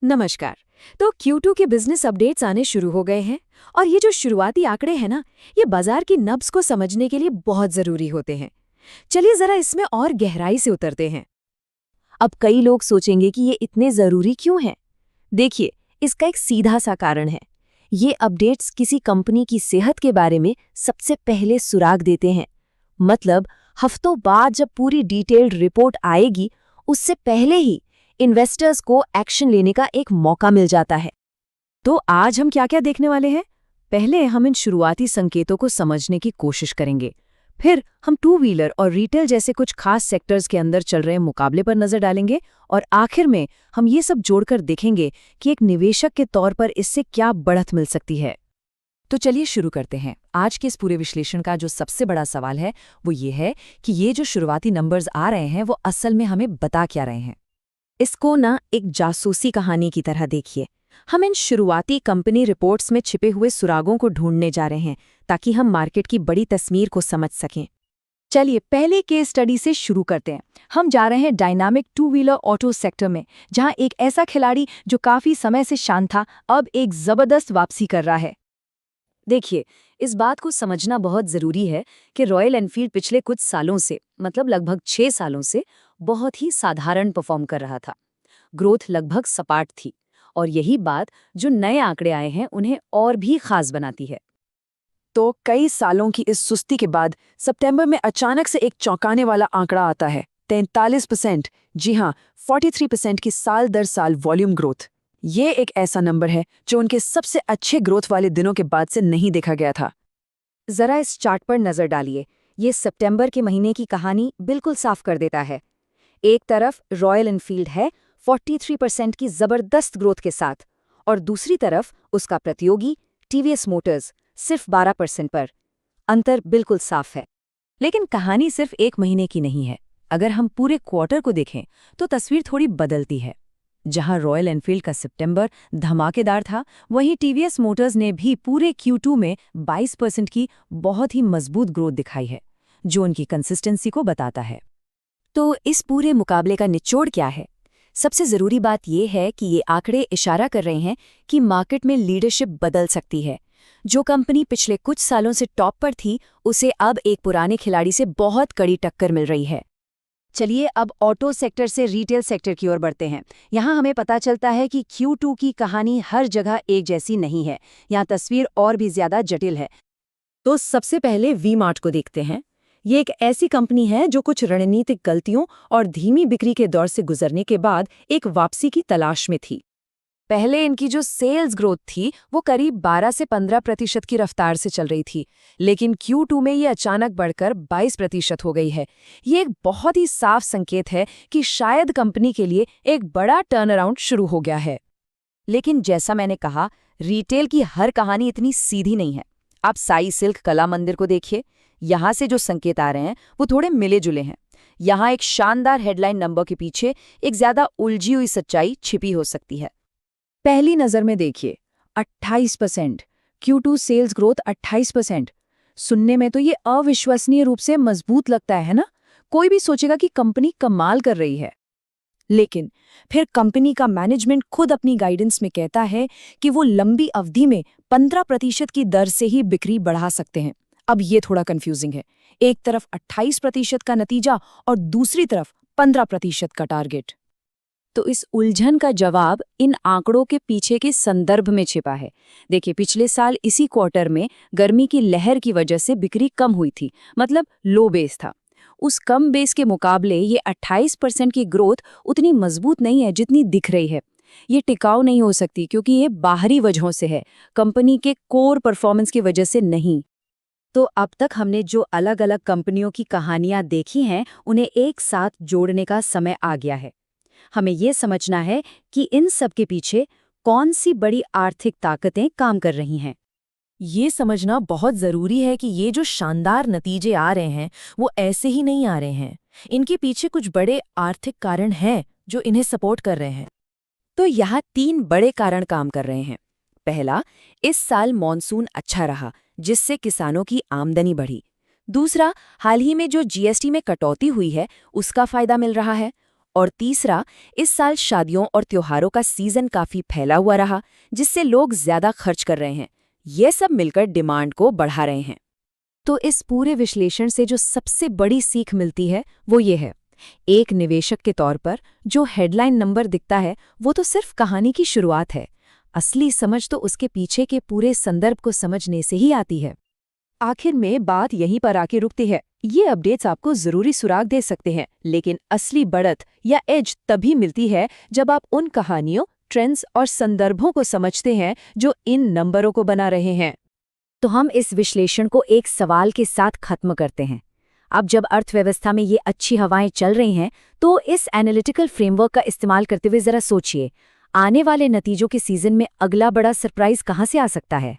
नमस्कार। तो Q2 के बिजनेस अपडेट्स आने शुरू हो गए हैं और ये जो शुरुआती आंकड़े हैं ना, ये बाजार की नब्ज को समझने के लिए बहुत जरूरी होते हैं। चलिए जरा इसमें और गहराई से उतरते हैं। अब कई लोग सोचेंगे कि ये इतने जरूरी क्यों हैं? देखिए, इसका एक सीधा सा कारण है। ये अपडेट्स किसी कंपनी की सेहत के बारे में सबसे पहले सुराग देते हैं। मतलब हफ्तों बाद जब पूरी डिटेल्ड रिपोर्ट आएगी, उससे पहले ही इन्वेस्टर्स को एक्शन लेने का एक मौका मिल जाता है। तो आज हम क्या क्या देखने वाले हैं? पहले हम इन शुरुआती संकेतों को समझने की कोशिश करेंगे। फिर हम टू व्हीलर और रिटेल जैसे कुछ खास सेक्टर्स के अंदर चल रहे मुकाबले पर नजर डालेंगे और आखिर में हम ये सब जोड़कर देखेंगे कि एक निवेशक के तौर पर इससे क्या बढ़त मिल सकती है। तो चलिए शुरू करते हैं। आज के इस पूरे विश्लेषण का जो सबसे बड़ा सवाल है वो ये है कि ये जो शुरुआती नंबर्स आ रहे हैं वो असल में हमें बता क्या रहे हैं। इसको ना एक जासूसी कहानी की तरह देखिए। हम इन शुरुआती कंपनी रिपोर्ट्स में छिपे हुए सुरागों को ढूंढने जा रहे हैं ताकि हम मार्केट की बड़ी तस्वीर को समझ सकें। चलिए पहले केस स्टडी से शुरू करते हैं। हम जा रहे हैं dynamic two wheeler auto sector में, जहां एक ऐसा खिलाड़ी जो काफी समय से शांत था अब एक जबरदस्त वापसी कर रहा है। देखिए, इस बात को समझना बहुत जरूरी है कि रॉयल एनफील्ड पिछले कुछ सालों से, मतलब लगभग 6 सालों से बहुत ही साधारण परफॉर्म कर रहा था। ग्रोथ लगभग सपाट थी और यही बात जो नए आंकड़े आए हैं उन्हें और भी खास बनाती है। तो कई सालों की इस सुस्ती के बाद सितंबर में अचानक से एक चौंकाने वाला आंकड़ा आता है, 43%। जी हाँ, 43% की साल दर साल वॉल्यूम ग्रोथ। ये एक ऐसा नंबर है जो उनके सबसे अच्छे ग्रोथ वाले दिनों के बाद से नहीं देखा गया था। जरा इस चार्ट पर नजर डालिए। ये सितंबर के महीने की कहानी बिल्कुल साफ कर देता है। एक तरफ रॉयल एनफील्ड है 43% की जबरदस्त ग्रोथ के साथ, और दूसरी तरफ उसका प्रतियोगी टीवीएस मोटर्स सिर्फ 12% पर। अंतर बिल्कुल साफ है। लेकिन कहानी सिर्फ एक महीने की नहीं है। अगर हम पूरे क्वार्टर को देखें तो तस्वीर थोड़ी बदलती है। जहां रॉयल एनफील्ड का सितंबर धमाकेदार था, वहीं टीवीएस मोटर्स ने भी पूरे Q2 में 22% की बहुत ही मजबूत ग्रोथ दिखाई है, जो उनकी कंसिस्टेंसी को बताता है। तो इस पूरे मुकाबले का निचोड़ क्या है? सबसे जरूरी बात यह है कि ये आंकड़े इशारा कर रहे हैं कि मार्केट में लीडरशिप बदल सकती है। जो कंपनी पिछले कुछ सालों से टॉप पर थी, उसे अब एक पुराने खिलाड़ी से बहुत कड़ी टक्कर मिल रही है। चलिए अब ऑटो सेक्टर से रिटेल सेक्टर की ओर बढ़ते हैं। यहाँ हमें पता चलता है कि Q2 की कहानी हर जगह एक जैसी नहीं है। यहाँ तस्वीर और भी ज्यादा जटिल है। तो सबसे पहले वी मार्ट को देखते हैं। ये एक ऐसी कंपनी है जो कुछ रणनीतिक गलतियों और धीमी बिक्री के दौर से गुजरने के बाद एक वापसी की तलाश में थी। पहले इनकी जो सेल्स ग्रोथ थी वो करीब 12 से 15% की रफ्तार से चल रही थी, लेकिन Q2 में ये अचानक बढ़कर 22% हो गई है। ये एक बहुत ही साफ संकेत है कि शायद कंपनी के लिए एक बड़ा टर्न अराउंड शुरू हो गया है। लेकिन जैसा मैंने कहा, रिटेल की हर कहानी इतनी सीधी नहीं है। आप साई सिल्क कला मंदिर को देखिए। यहाँ से जो संकेत आ रहे हैं वो थोड़े मिले जुले हैं। यहाँ एक शानदार हेडलाइन नंबर के पीछे एक ज्यादा उलझी हुई सच्चाई छिपी हो सकती है। पहली नजर में देखिए, 28% Q2 सेल्स ग्रोथ 28%। सुनने में तो ये अविश्वसनीय रूप से मजबूत लगता है ना? कोई भी सोचेगा कि कंपनी कमाल कर रही है। लेकिन फिर कंपनी का मैनेजमेंट खुद अपनी गाइडेंस में कहता है कि वो लंबी अवधि में 15% की दर से ही बिक्री बढ़ा सकते हैं। अब ये थोड़ा कंफ्यूजिंग है। एक तरफ 28% का नतीजा और दूसरी तरफ 15% का टारगेट। तो इस उलझन का जवाब इन आंकड़ों के पीछे के संदर्भ में छिपा है। देखिए, पिछले साल इसी क्वार्टर में गर्मी की लहर की वजह से बिक्री कम हुई थी, मतलब लो बेस था। उस कम बेस के मुकाबले ये 28% की ग्रोथ उतनी मजबूत नहीं है जितनी दिख रही है। ये टिकाऊ नहीं हो सकती क्योंकि ये बाहरी वजहों से है, कंपनी के कोर परफॉर्मेंस की वजह से नहीं। तो अब तक हमने जो अलग अलग कंपनियों की कहानियां देखी हैं, उन्हें एक साथ जोड़ने का समय आ गया है। हमें ये समझना है कि इन सब के पीछे कौन सी बड़ी आर्थिक ताकतें काम कर रही हैं। ये समझना बहुत जरूरी है कि ये जो शानदार नतीजे आ रहे हैं वो ऐसे ही नहीं आ रहे हैं। इनके पीछे कुछ बड़े आर्थिक कारण हैं जो इन्हें सपोर्ट कर रहे हैं। तो यहाँ 3 बड़े कारण काम कर रहे हैं। पहला, इस साल मॉनसून अच्छा रहा जिससे किसानों की आमदनी बढ़ी। दूसरा, हाल ही में जो GST में कटौती हुई है उसका फायदा मिल रहा है। और तीसरा, इस साल शादियों और त्योहारों का सीजन काफी फैला हुआ रहा, जिससे लोग ज्यादा खर्च कर रहे हैं। ये सब मिलकर डिमांड को बढ़ा रहे हैं। तो इस पूरे विश्लेषण से जो सबसे बड़ी सीख मिलती है वो ये है, एक निवेशक के तौर पर जो हेडलाइन नंबर दिखता है वो तो सिर्फ कहानी की शुरुआत है। असली समझ तो उसके पीछे के पूरे संदर्भ को समझने से ही आती है। आखिर में बात यहीं पर आके रुकती है। ये अपडेट्स आपको जरूरी सुराग दे सकते हैं, लेकिन असली बढ़त या एज तभी मिलती है जब आप उन कहानियों, ट्रेंड्स और संदर्भों को समझते हैं जो इन नंबरों को बना रहे हैं। तो हम इस विश्लेषण को एक सवाल के साथ खत्म करते हैं। अब जब अर्थव्यवस्था में ये अच्छी हवाएं चल रही हैं, तो इस एनालिटिकल फ्रेमवर्क का इस्तेमाल करते हुए जरा सोचिए, आने वाले नतीजों के सीजन में अगला बड़ा सरप्राइज कहाँ से आ सकता है।